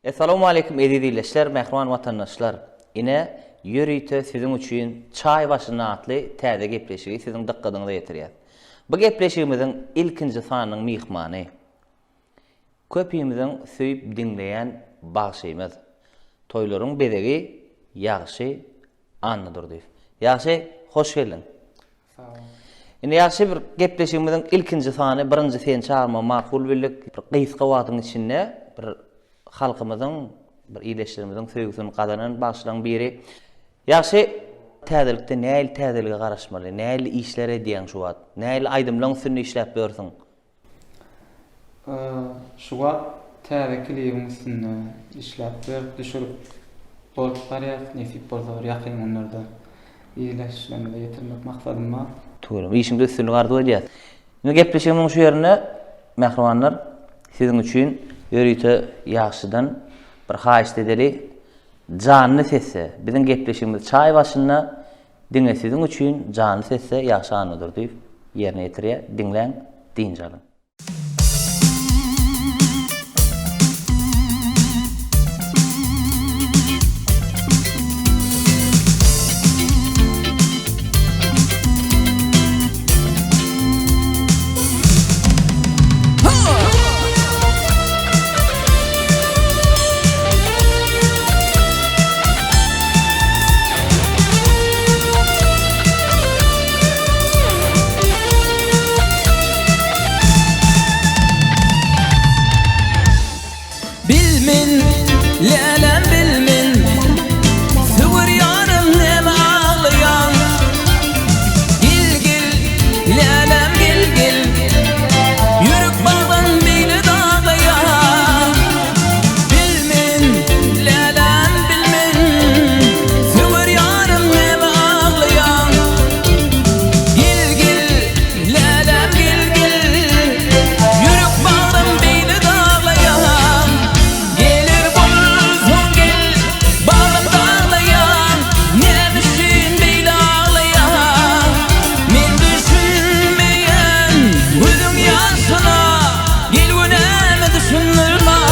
Assalamu alaykum edidiyleşler, mehriban vatandaşlar. Ine yürüyte sizin üçün çay başına atlı täze gepleşigi sizin dikkatinize getirýär. Bu gepleşigimizin ilkinji sanynyň mihmany. Köpüýümizin süýüp dinleýän bagşymyz. Toýlaryň bedegi ýagşy anlydyr diýip. Ýagşy, hoş geldin. Sağ ol. Ine ýagşy bir gepleşigimizin ilkinji sany, birinji sen çağırma makul bildik. Bir gysga wagtyň içinde bir halkymyzyň bir iýleşlerimizin söýgüsini gazanan başlaryň biri. Ýagşy täzelikde näil täzelige garaşmaly, näil işler edýän şu wagt, näil aýdymlaryň üstünde işläp bersiň. Şu wagt täzekiligiň üstünde işläp ber, düşürüp bolup barýar, nesip bolsa ýakyn günlerde iýleşlerine ýetirmek maksadym bar. Toýram, işiňde üstünde gardy edýär. Ine gepleşigimiň şu ýerine mehribanlar siziň üçin ýörüýte ýagşydan bir haýyş edeli canly sesse. Biziň gepleşigimiz çay başyna diňesiziň üçin canly sesse ýagşy anydyr diýip ýerine ýetirýär. Diňleň, diňjalyn. Bilmin, lelem bilmin, sıvır yarım nem ağlayan. Gil gil, lelem gil gil, yürük bağın beyni dağlayan. Bilmin, lelem bilmin, sıvır yarım nem ağlayan. Gil gil, lelem gil gil, yürük bağın beyni dağlayan. Gelir bulsun gel, bağım dağlayan, nemişin beyli ağlayan. Men düşünmeyen, gözüm yaşına, gel günemi düşünür bana.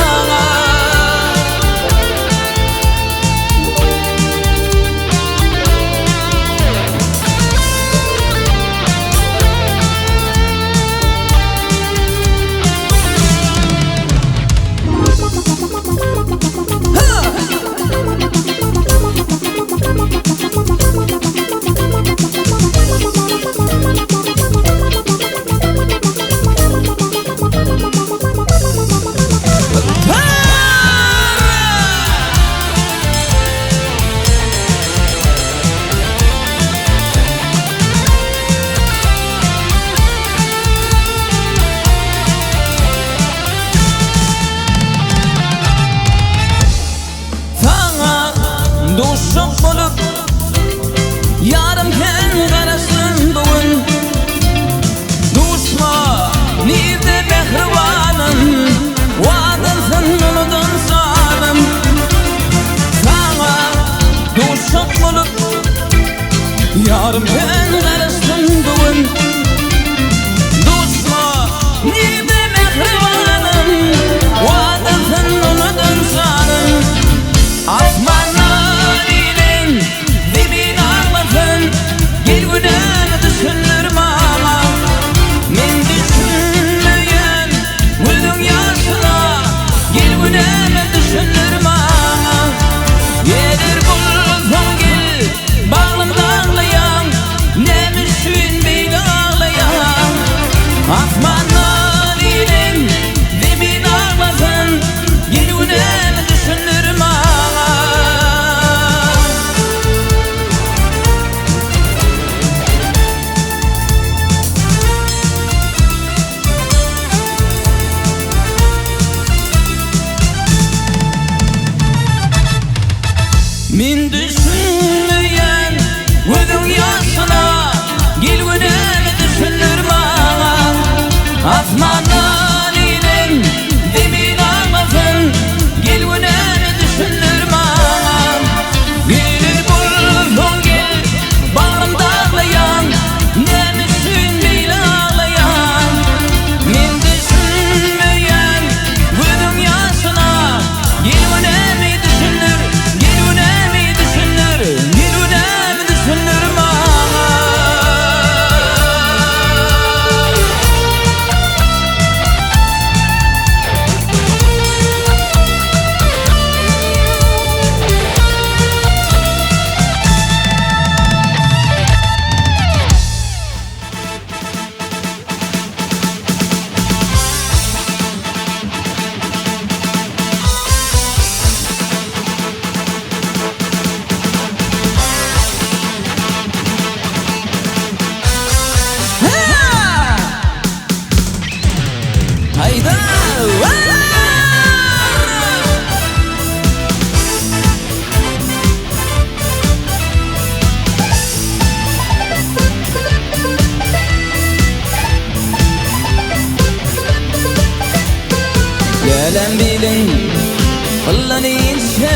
Sana dostum bolup yarım ken garasın bugün. Dostma nirde mehribanın, vaadansın unudun sanım. Sana dostum bolup yarım ken garasın bugün. Dostma nirde mehribanın, vaadansın unudun sanım. Asmanlar ilin dibin ağlasın, gel günemi düşünür bana. Men düşünmeyen gözün yaşına, gel günemi düşünür bana. Gelir bulsun gel, bağlım dağlayan, nemişin beyli ağlayan. Asmanlar ilin dibin ağlasın, gel günemi düşünür bana. Men düşünmeyen gözün yaşına, gel günemi düşünür bana. Asmanlar ilin dibin ağlasın, gel günemi düşünür bana. Gelir bulsun gel, bağrım dağlayan, nemişin beyli ağlayan. Men düşünmeyen gözün yaşına, gel günemi Elem bilin kıllanınca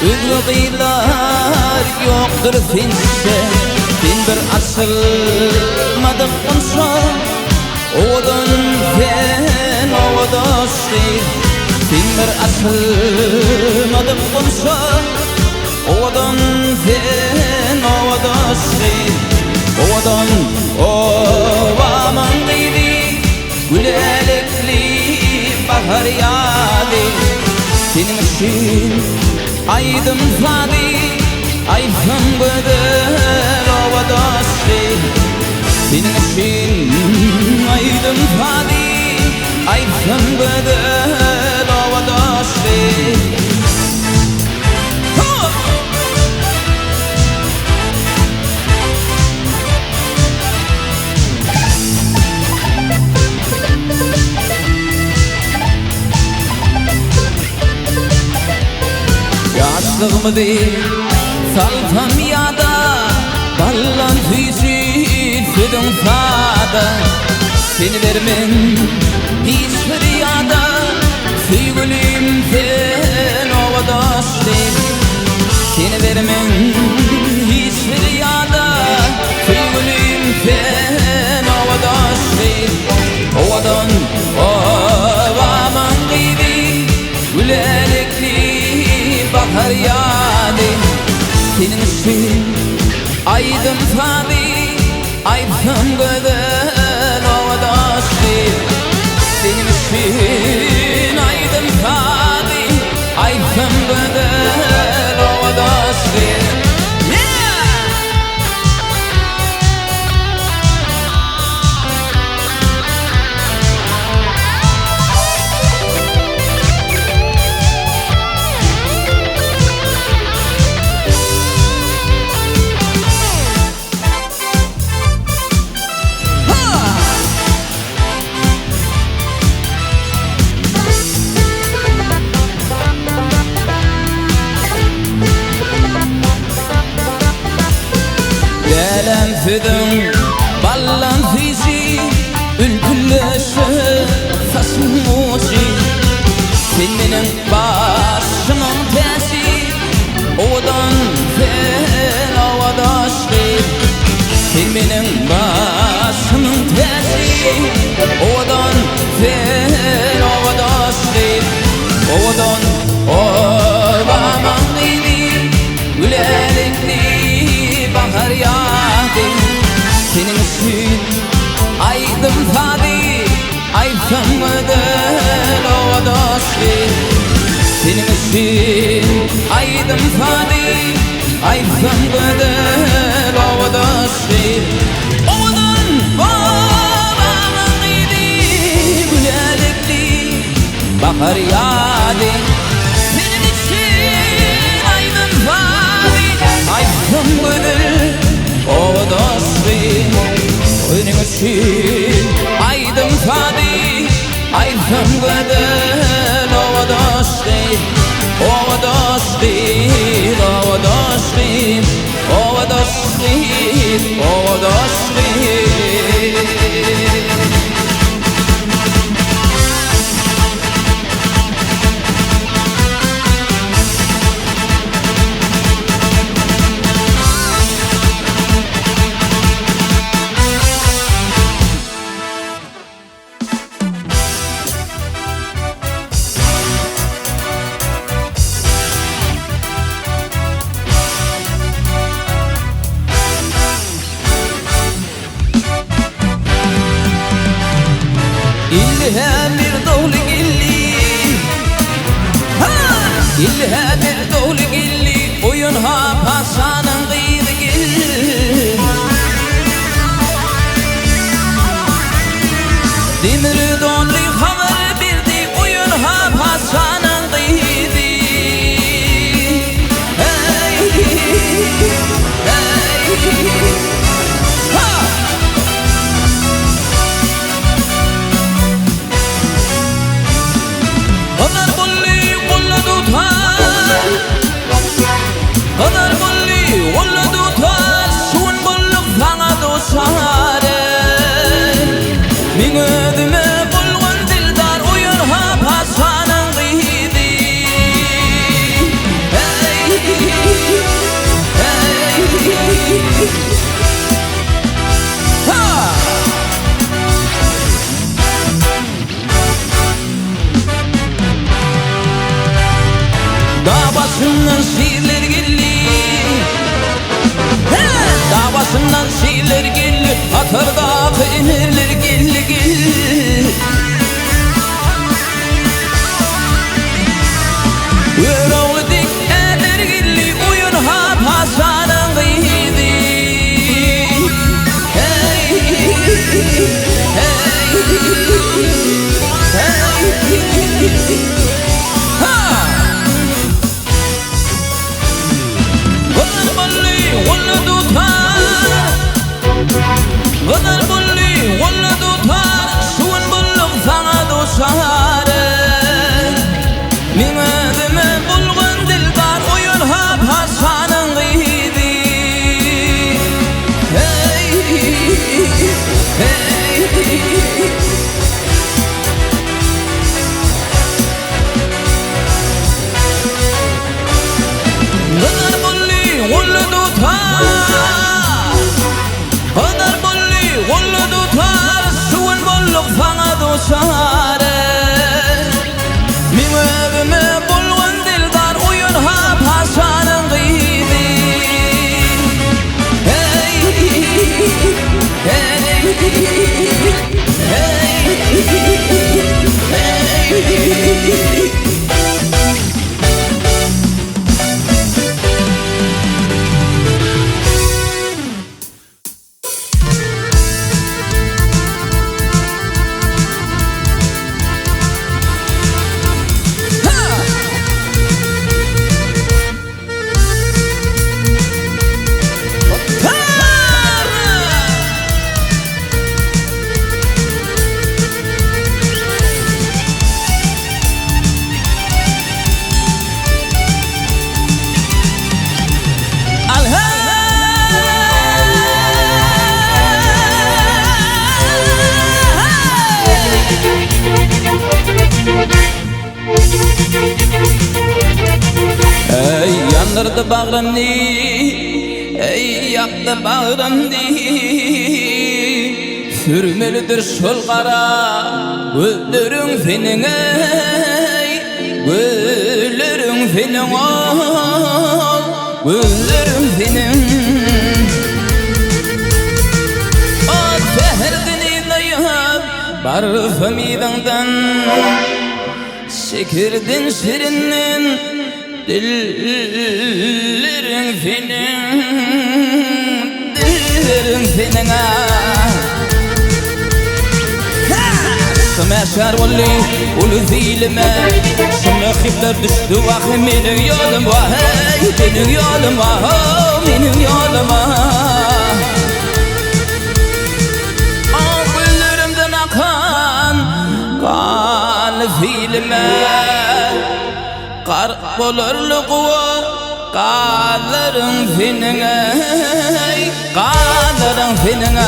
Özgü kıylar yoktur finse Fin bir asılmadık onsa Oğudun fen oğudaştı Fin bir asılmadık onsa Oğudun fen oğudaştı Oğudun ovamın gıydi Gülelikli bahar yağdı Senin için aydım fadi Ayfım güdül ovadaştı Senin için aydım fadi Ayfım güdül ovadaştı Yaşlığımı değil saltam yada Ballan tüysüz südün fada Seni vermem hiçbir yada Süygülüm sen ovadaştı Seni vermem hiçbir yada Süygülüm sen ovadaştı Ovadan ovamın gibi Gülelikli bahar yağdı Senin için aydım fadi Ayfım güzel ovadaştı Senin için aydım fadi Ayfım güzel ovadaştı Elem füdün ballan fizi Ülkülleşi fasın uçi Sen benim başımın tesi Oğudan fen ovadaştı Sen benim başımın tesi Oğudan fen ovadaştı Oğudan ovamın idi Gülelikli bahar yağdı Senin için aydım fadi Ayfım güdül ovadaştı Senin için aydım fadi Ayfım güdül ovadaştı Oğudan ovamın idi Gülelikli bahar yağdı Senin için aydım fadi Ayfım güdül ovadaştı Senin için aydım fadi Ayfım güdül ovadaştı Ovadaştı, ovadaştı Ovadaştı, ovadaştı İlha bir dolu gilli İlha bir dolu gilli Oyun ha pasanın gıydı gilli Demiri donlu haber birdi Oyun ha pasanın gıydı Hey Ha Kadar bulli Dağ başından şiirler gelir, dağ başından şiirler gelir, atar dağı inerler gelir gelir. Öğrendik eder gelir, oyun ha pasanın gıydı. Hey, hey, hey. غدر بولي ولدو طار شون بلغ ثغدو شهارة من آدم بلغن دلدار وينها بحسان غيدي هاي هاي غدر بولي ولدو طار غدر بولي ولدو طار شون بلغ ثغدو شهارة من آدم بلغن دلدار وينها بحسان غيدي هاي هاي هاي Ey yandırdı bağrımni, ey yaktı bağrımni. Sürmelidir şol kara güllerin senin ey, güllerin senin ol, güllerin senin. O seherdin inayım parfüm idenden, şekirdin şirinin dillerin senin, dillerin senin. Smaşar volli ulu zilime, şuna xibler düştü vah benim yolum vah, benim yolum vah, benim yolum vah. Güllerimden akan kan zilime, kar bolurluk var, karların senin ey, karların senin ey.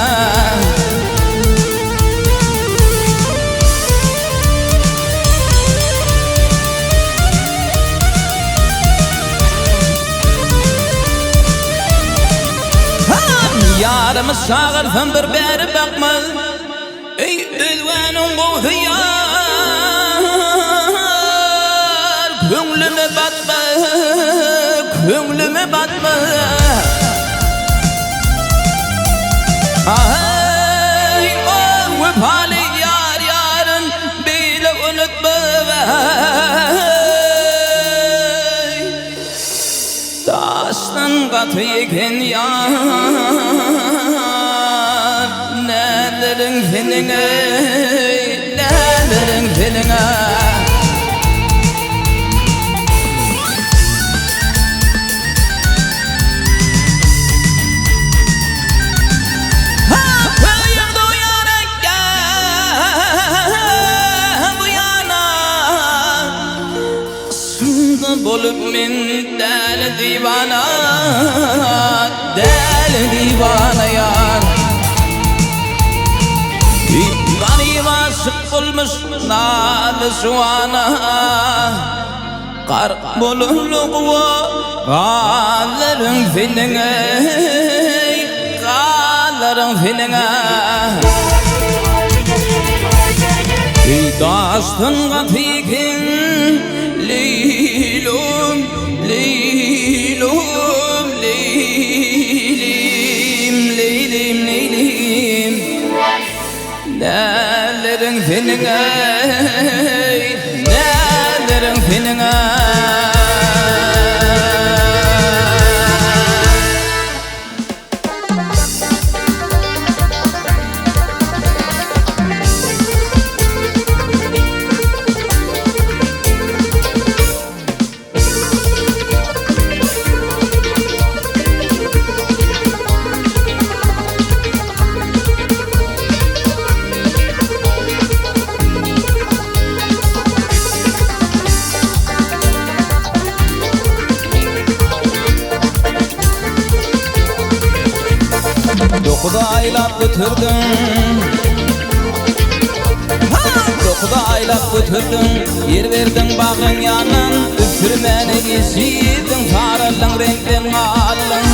Yarımı çağırsam bir beri bakma, ey elvanın bu hıyar. Könlüme batma, könlüme batma. Ay oh vefali yar yarın bile unutma. Taştan katı iken yar, nelerin senin ey, nelerin senin ey. Bolup min deli divana, deli divana yar. Gani aşık olmuş nalı şu ana, kar bolurluk var, kalların senin ey, kalların senin ey. Daştın gatikin Leylum Hudaýlap götürdün Hudaýlap götürdün yer verdin bagyn ýanan üpürmeni gizidin sarallyň renkden aldın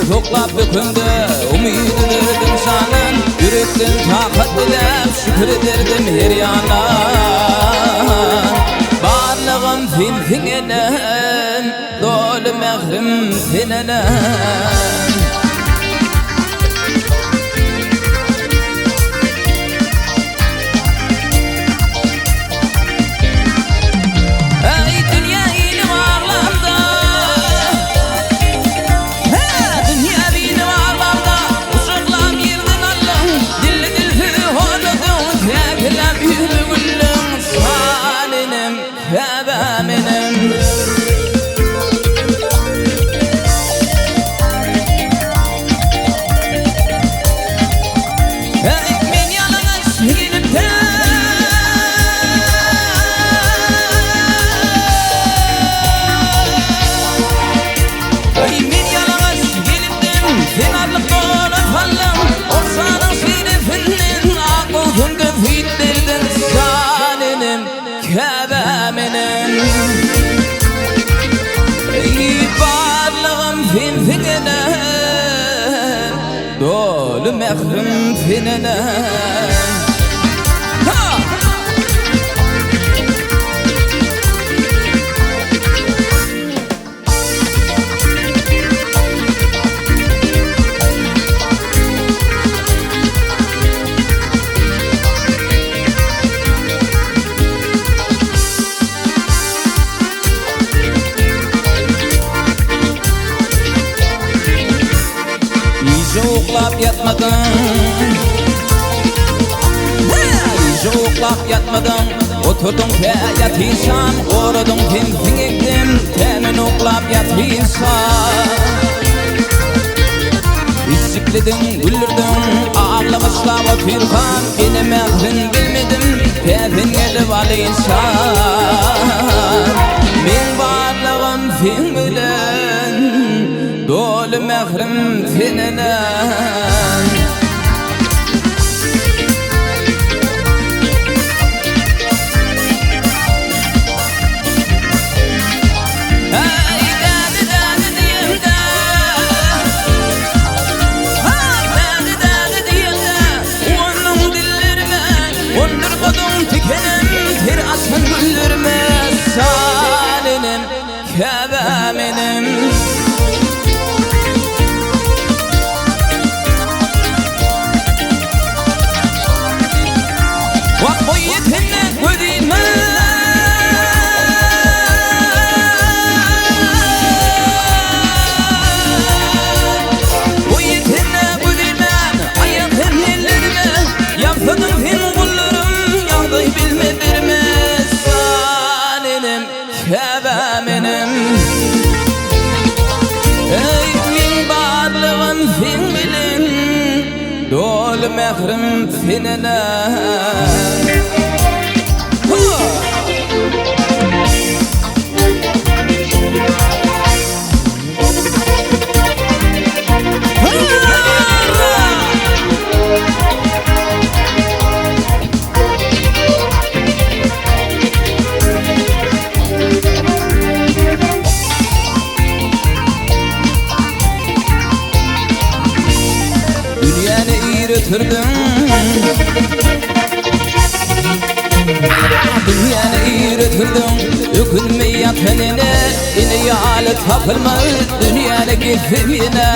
Toklap bükündü umidlerdim sanan yürekten takat dilep şükür ederdim her yana barlığım fin enen dolu mehrim finenen Dolu mehrim finenen Joklap yatmadın Joklap yatmadın Oturdun yatıysan Oradın fin ektim Temin oklap yatıysan İzikledin güllürdün Ağlamışlap oturkan Yine mehrin bilmedim Tevin gelip alıysan Min varlığım fin bilen Dolu mehrim finenen Hey dadi dadi diyem de Dadi dadi diyem de Onun dillerime Ondur kodum tikenem Ter asın güldürme Salinim Kebeminim Vak boy yetenle gözüme Boy yetenle gözüme Ayakın ellerime Yaptığım fin kullarım Yağdıy bilmedirme Saninim Kebeminim Ey min barlığın fin bilin Dolu mehrim finenen Dünyani yürütürdüm Dünyani yürütürdüm Dökülmeyen tenine İni yağlı tapılmaz Dünyani gittim yine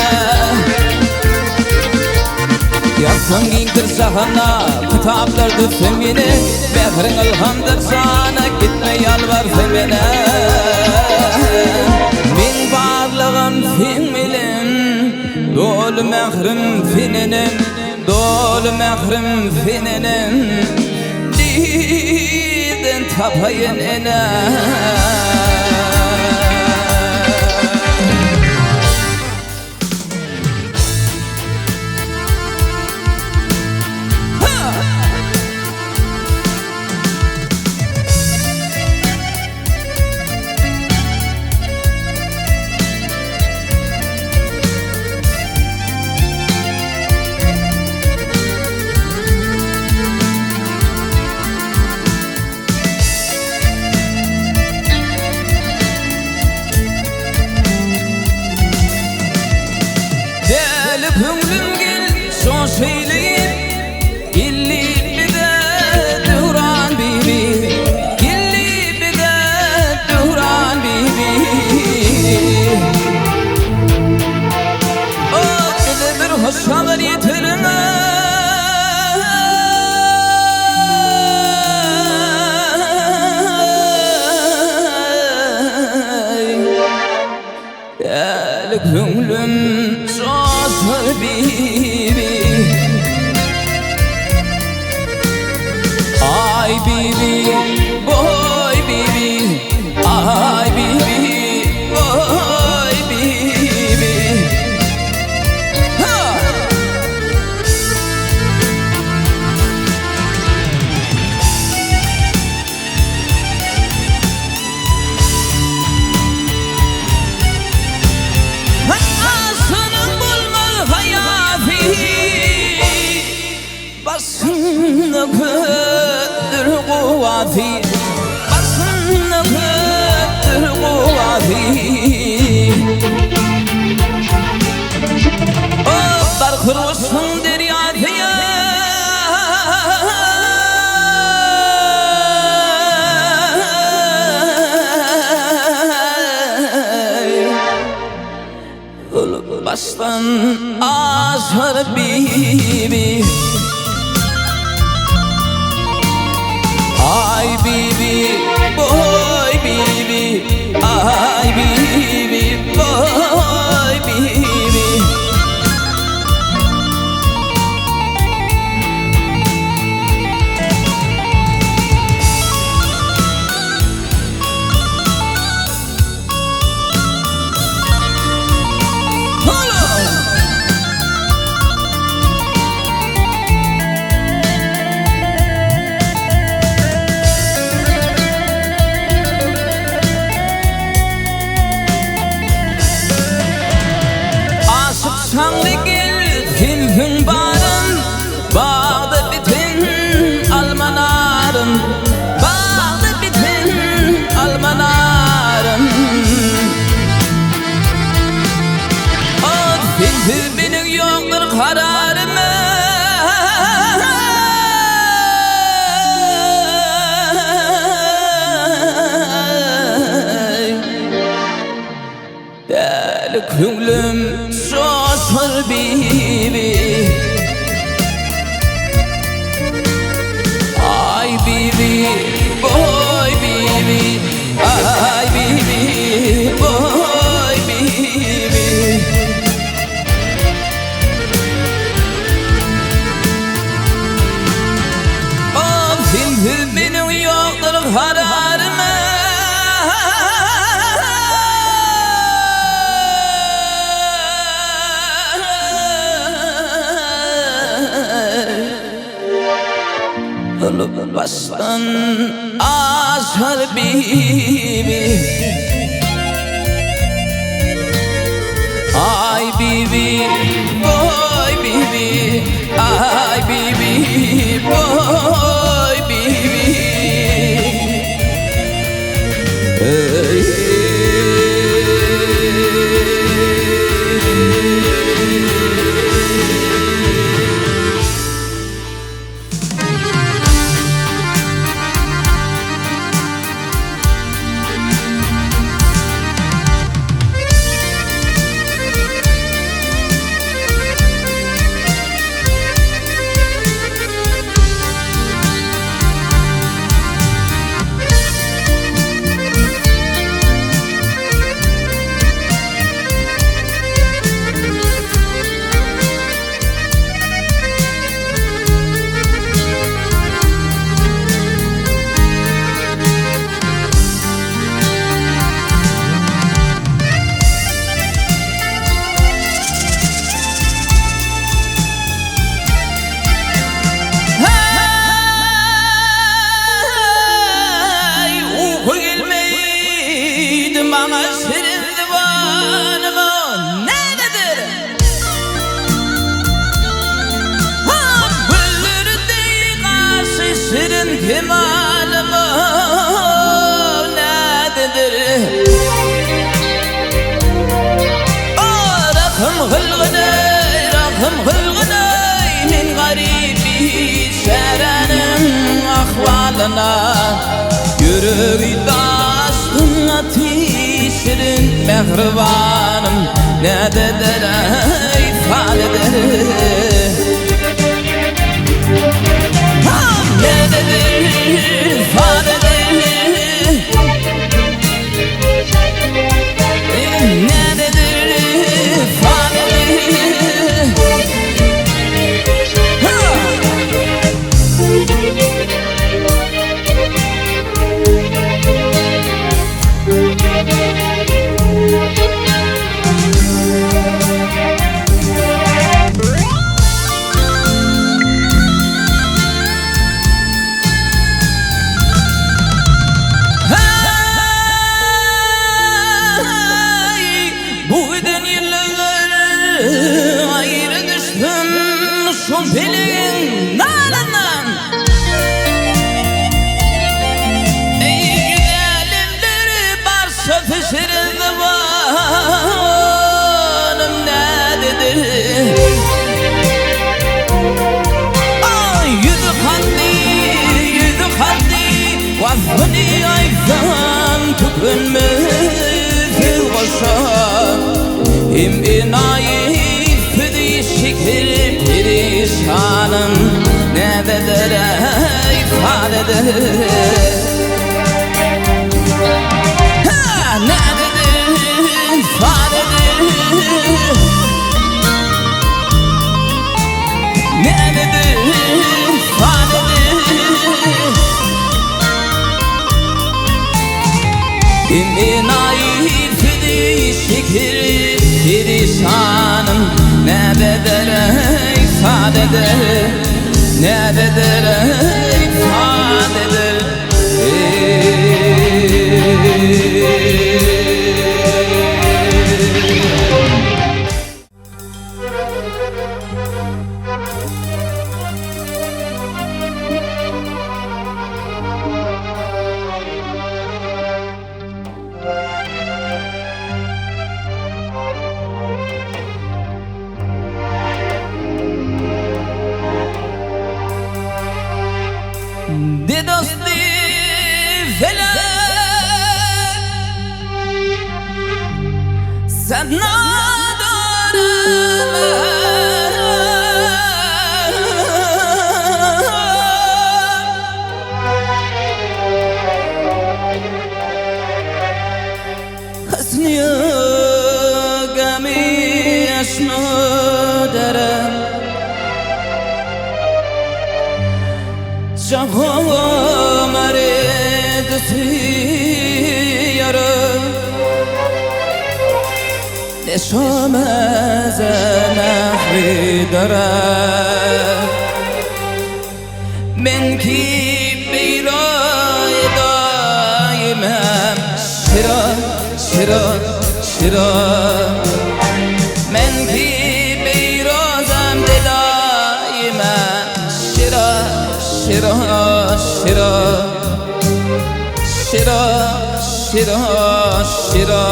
Yapsam ginkir sahana Kitaplar düşsem yine Behrin ilhamdır sana Gitme yalvarsam yine Min varlığım fin milim Dolu mehrim finenim Dolu mehrim finenim Diden tapayın ene Gönlüm sazır bibi Ay bibi boy bibi Ay bibi boy bibi Ha! Aslanım bulmalı hayafi Basını kıdır kuvvati Basını kıdır kuvvati Otlar kırılsın deryatiye Baştan azar bibi Ay bibi boy bibi Ay bibi boy bibi Sanlı gel filfin barın Bağda bitin almanarın Bağda bitin almanarın O filfi benim yoktur kararım Deli könlüm sosur bibi Ay bibi boy bibi Ay bibi boy bibi O film benim yoktur kararım Baştan azar bibi Ay bibi boy bibi Ay bibi boy bibi Bana şirin divanımı nerededir? Ha bülür değil karşı şirin kemalımı nerededir? Rakım hılgıday min garibi şerenin ahvalına Yüreği dastın ateşirin mehribanım nerededir ifadedir Nerededir ifadedir Nerededir Him inayı füdi şikir perişanım ne bedere ifadedir ne dedir ifadedir ne dedir ifadedir Him inayı füdi şikir perişanım ne bedere ifadedir ne bedere ifadedir De dosti felak Sen Hasniya gami ashno daram Jahon mare dusiyara Nesham zanahri dara Men ki biray daimam shira shira shira Men ki birazam daimam shira shira shira shira shira shira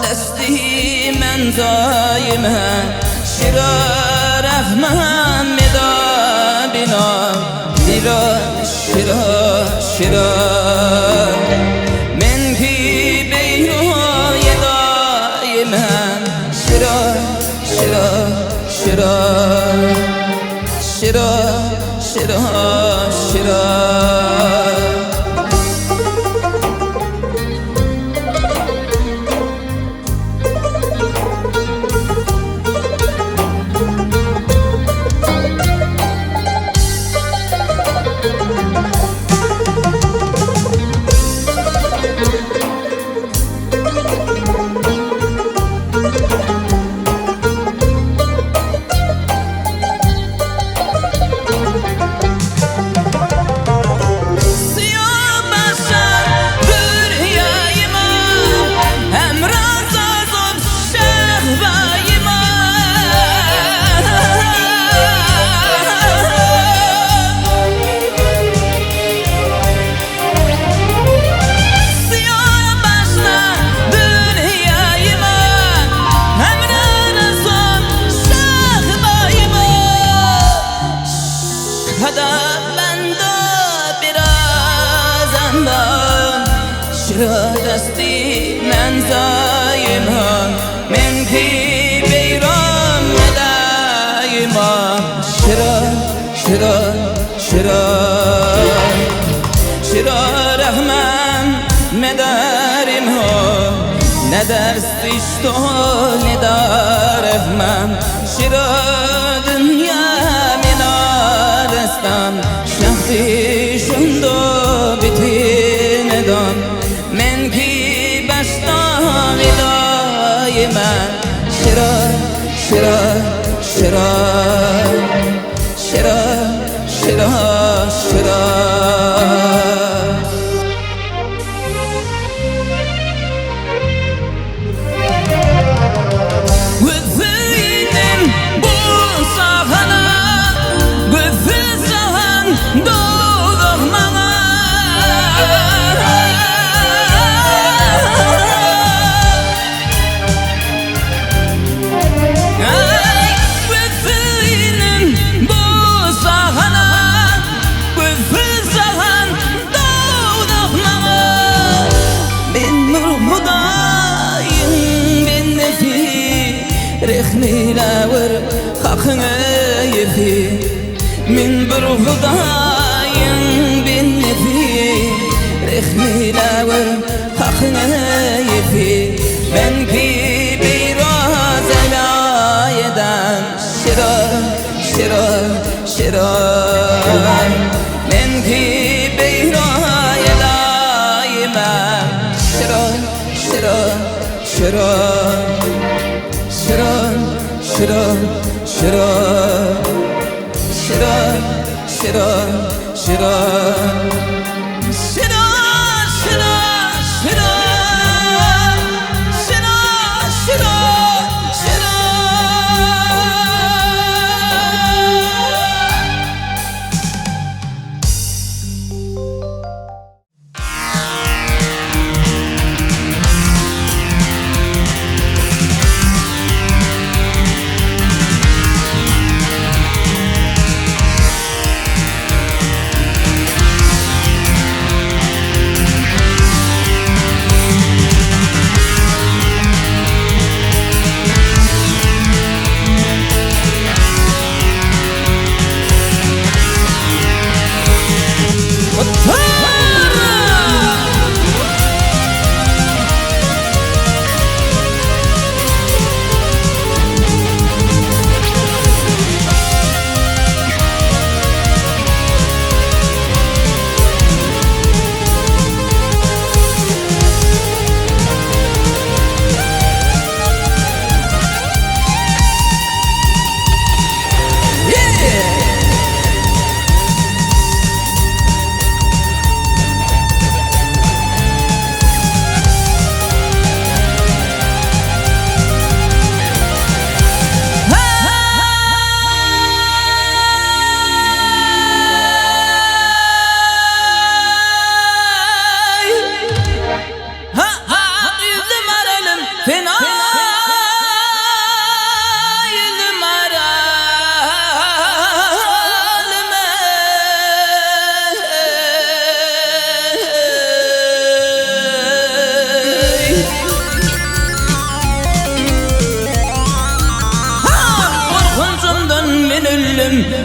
دستی من زایمه شیرا رحمم مدا بینا بیرا شیرا شیرا من کی بیروی دایمه شیرا شیرا شیرا شیرا شیرا شیرا دستی من زایما من کی بیرام دایما شرا شرا شرا شرا رحمم مدا ne dersi işte ne darım şira dünya minarestan şahsi şundo bitin edam men ki başta vidayime şira şira şira şira şira şira من برهضاين بالنفي رخني لاور حقنا يفي من في براز لا يدان شرا شرا شرا من في براز لا يمان شرا شرا شرا شرا شرا شرا شرا شرا شرا شرا شرا شرا شرا شرا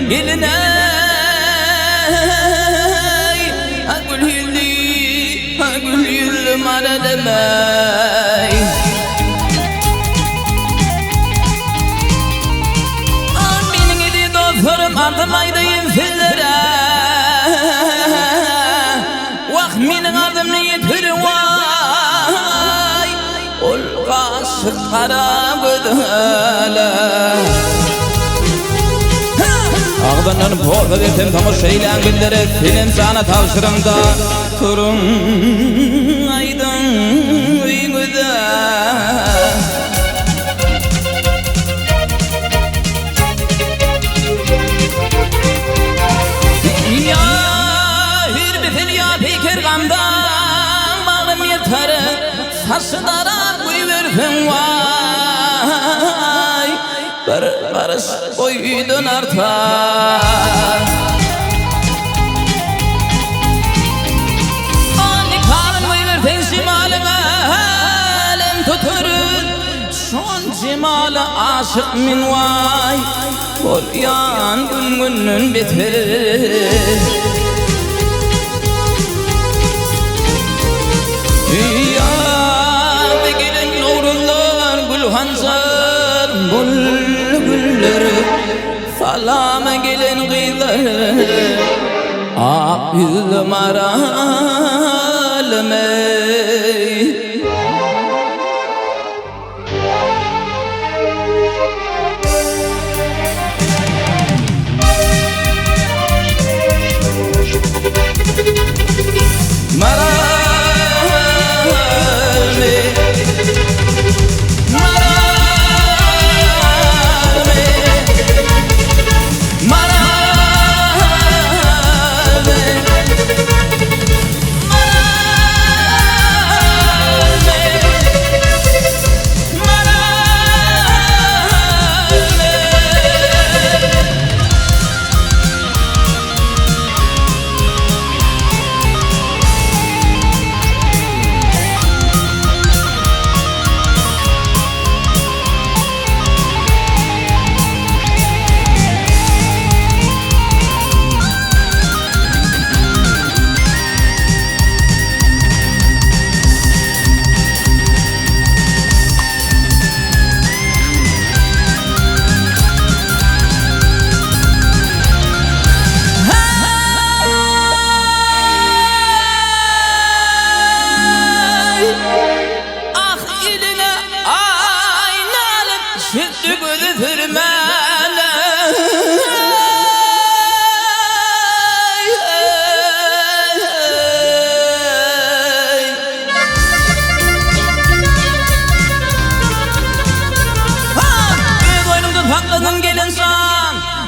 Geline Agul hilli mara demey Benim idi dostlarım ardımaydayım fillere Vah menin ardımını yetirin vay Ol kaşık kara gödüle Ağdanlarım porta verdim tamoşayla bildirip film sana tavşırımda Turun aydın üyüngüde Ya hürbifil ya fikir gamdan Bağım yetarı saçlara kuyverfin vay Barış boydun artar Ani karın kuyverfin şimalına Alem tuturun Şon cimali aşık min vay Bol yan günün bitir Ya bir gelin yüzüm aralım ey.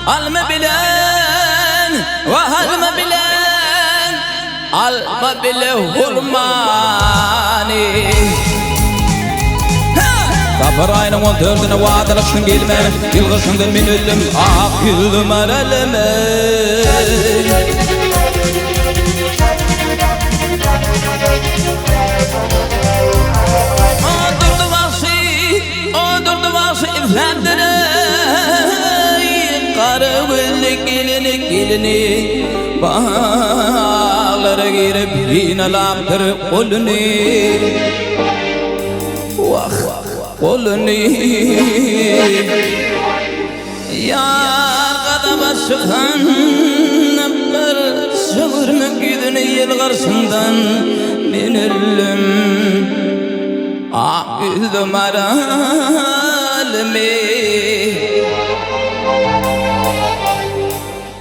Alma bilen, vahalma bilen, alma bile hurmani. Kapır ayının 14'üne vaadalaştın gelme, yılgısındır min ölüm, ah yüldüm aralime. O durdu vahşi iflendirey. Gelini bağlara girip yinelaptır kolunu. Vah kolunu. Yar kadaba çıkan bir sıvırmak yüzünü yıl karşımdan min ölüm. Ah yüzüm aralime.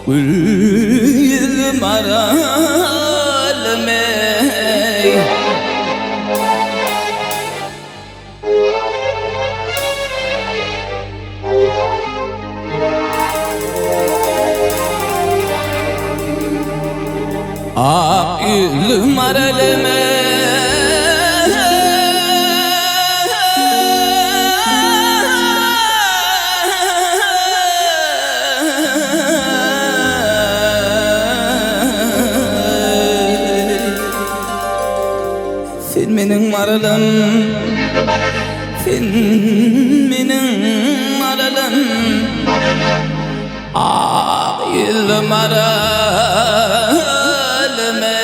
Yüzüm aralım ey. Ah yüzüm aralım ey. Mening maralım, sen mening maralım, ah yüzüm aralım ey.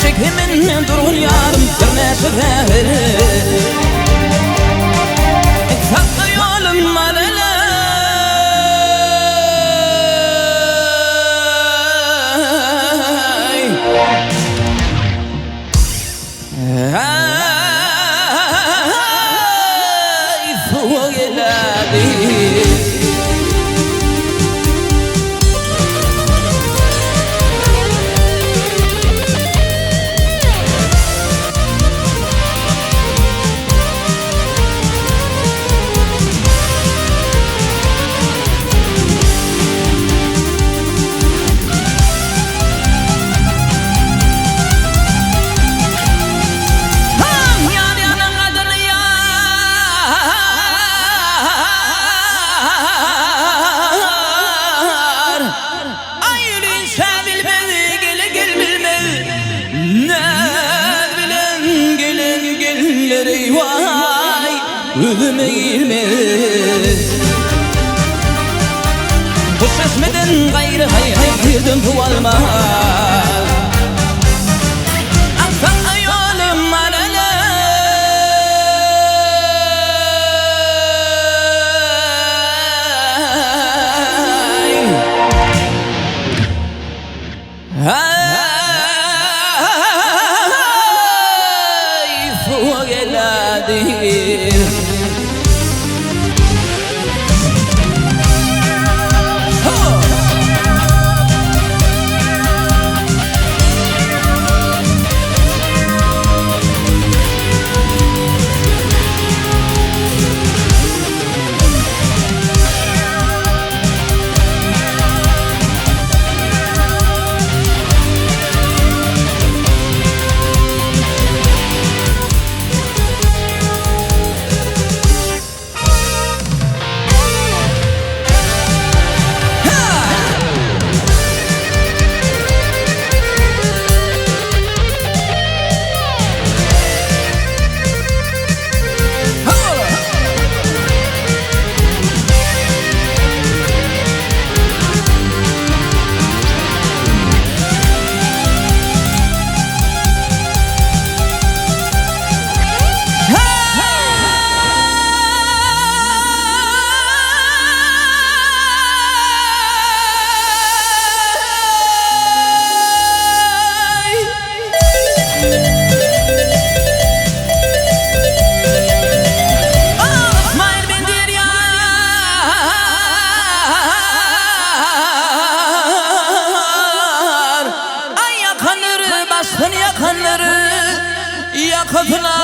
Çekimin durgun yarım sırnaşı fehir Saklı yolum var ele Ay fuh geladi Ölüme ilmez Bu şaşmeden gayrı hayırdım tuvalma Aksa yolum arala Ay fuh geladi Yakıtına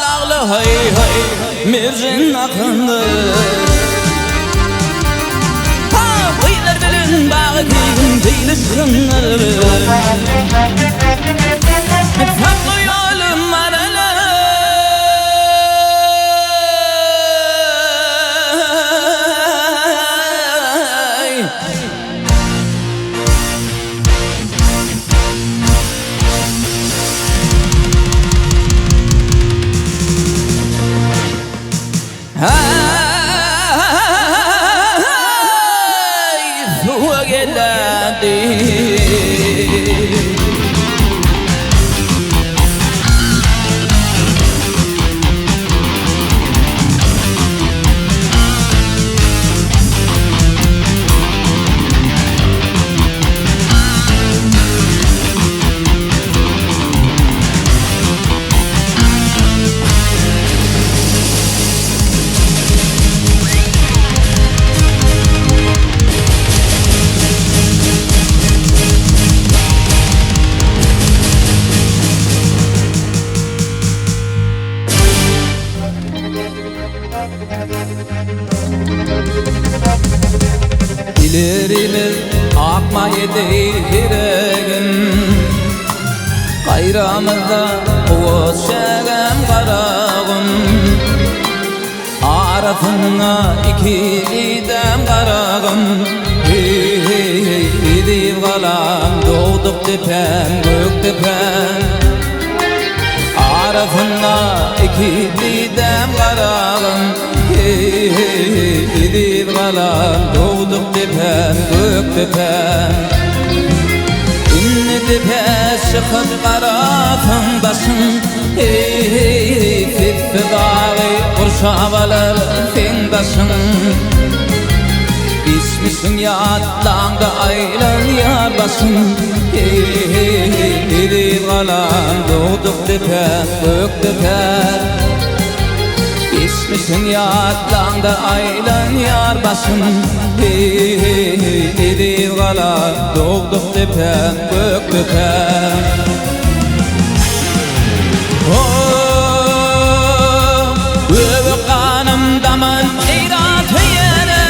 lağlı hay hay Mircin akındır Kıylar bilin bağı kıyın değil sınır Farklı yolum var hele Ay fuh geladi Dilerimiz akma yedi yüreğim Gayramızda oğuz şegem karağım Arasına iki dem karağım Hey hey hey edip kalan doğduk tepen gök tepen Arasına iki dem karağım Hey hey hey edip kalan doğduk tepen gök tepen tepes çıkıp qarafın başın Fiffidağı kurşavalar fin başın İsmisin yadlanda aylan yar başın Edil qalan doğduk tepen gök tepen İsmisin yadlanda aylan yar başın Edil qalan doğduk tepen gök tepen Öbü qanım daman irat yere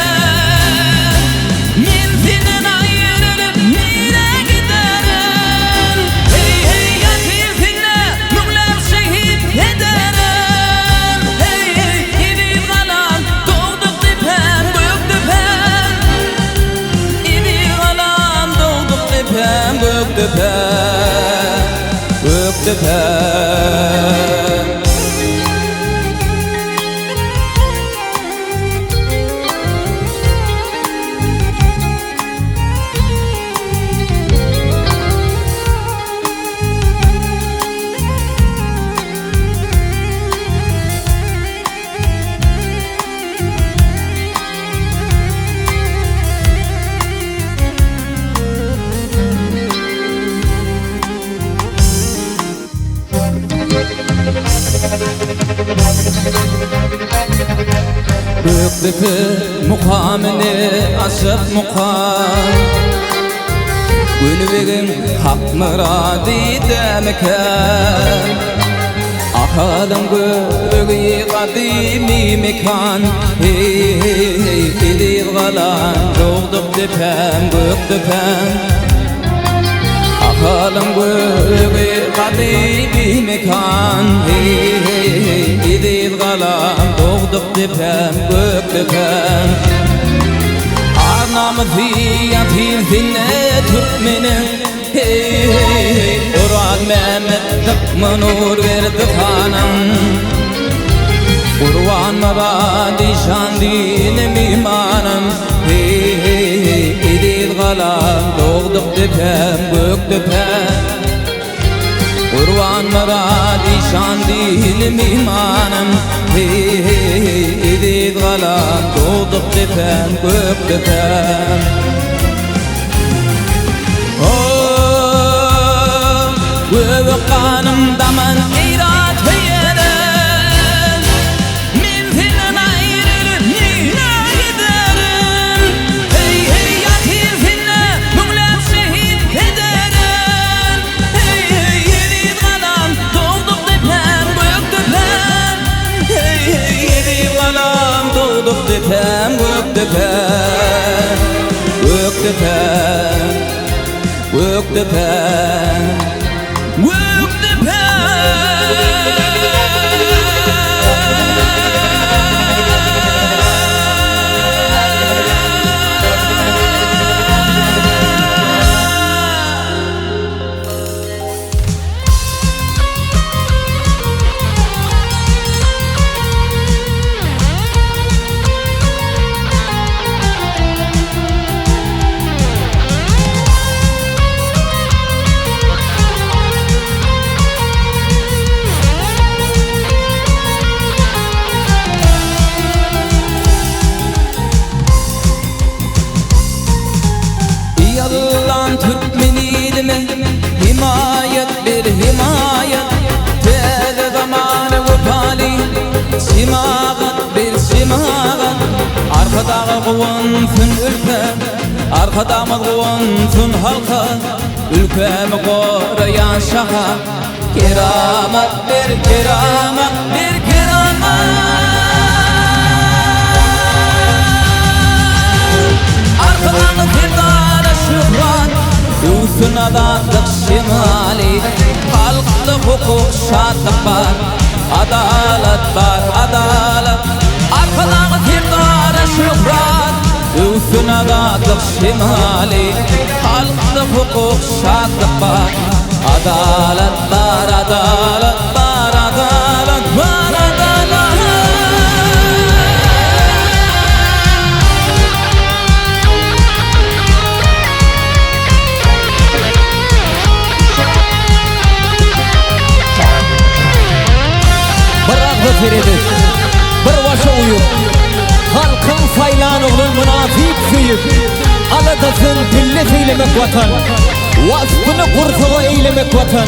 Min sinin ayrılıp nire giderim Hey hey yatir finne nuklev şehit ederim Hey hey edil qalan doğduk tepen gök tepen Edil qalan doğduk tepen gök tepen Gök tepen Büyüklükü mukamini aşıp mukam Gülübegin hak mıradi demekan Akadın göğü kadimi mekan Hey hey hey edil qalan doğduk tepen gök tepen Akalım göğü kadimi mekan Hey hey hey edil qalan doğduk tepen gök tepen Arnamı fiyatin finne Türkmenin Hey hey hey Ural Mehmet tıkmın uğur verdi hanım Urvan mıradi şandinin imanım Hey hey hey edil qalan doğduk tepen gök tepen Urvan mıradi şandinin imanım Hey hey hey edil qalan doğduk tepen gök tepen Göğü qanım daman irat yerim Min sinin ayrılıp nine giderim Hey hey yatir finne nuklev şehit ederim Hey hey edil qalan doğduk tepen gök tepen Hey hey edil qalan doğduk tepen gök tepen Gök tepen Gök tepen Gök Himayet bir himayet Tele zamanı vupali Simagat bir simagat Arkadağı kuvunsun ülke Arkadamız kuvunsun halka Ülkemi koruyan şaha Keramet bir keramet bir keramet Arkadağı firdana şükran Yusun adadık şimali Halklı hukuk şartlık var Adalet var adalet Arkadan firdana şükran Yusun adadık şimali Halklı hukuk şartlık var Adalet var adalet var adalet var adalet zafer edip bir başa uyup halkın saylanıglyň münafik süýüp aladasyn dillet eylemek watan wasfyny gursaga eylemek watan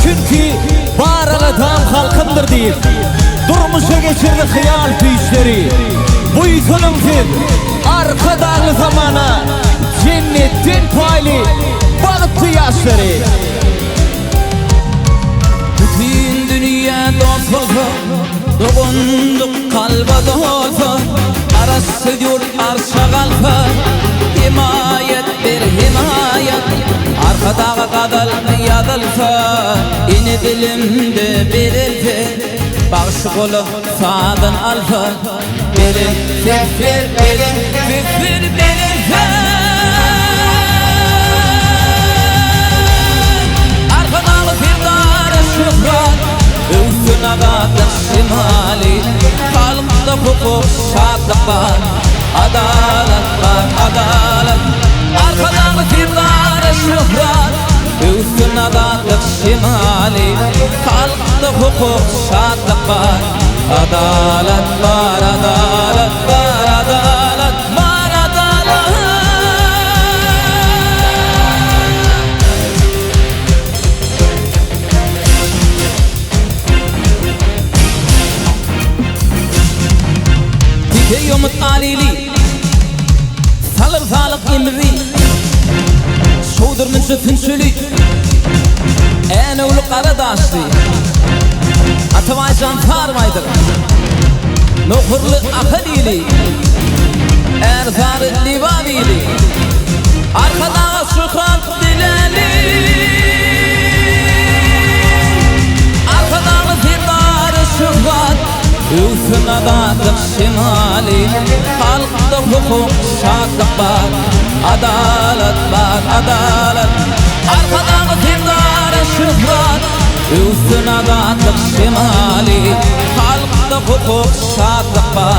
çünki bar aladam halkyndyr diýip durmuşa geçirdi hyýal tüýüşleri bu ýytynymsyz arka dagly zamana cennetden paýly balypdy ýaşlary bütün dünya dostluğa doğunduk kalba dolsa arası diyor arşa kalfa himayet bir himayet arkadağa kadar yadılsa ini dilimde birilse bağışık olup sağdan alfa birin sefir birin sefir birilse arkadağı firdar şıhrat Üstün ağadır şimali Halkta hukuk şadlık var Adalet var adalet Arkadan firdar şöhret Üstün ağadır şimali Halkta hukuk şadlık var Adalet var adalet var adalet var adalet Yomut alili salır salık emri şoğdurmuncu tünçülü en oğlu karadaşlı atımaycan sarmaydır nuhurlu akılili erzarı livadili arkadağa şukat dileli arkadağı firdarı şukat Üstün adalet şimali Halkta hukuk şadlık var Adalet var adalet Arkadan firdar şöhret Üstün adalet şimali Halkta hukuk şadlık var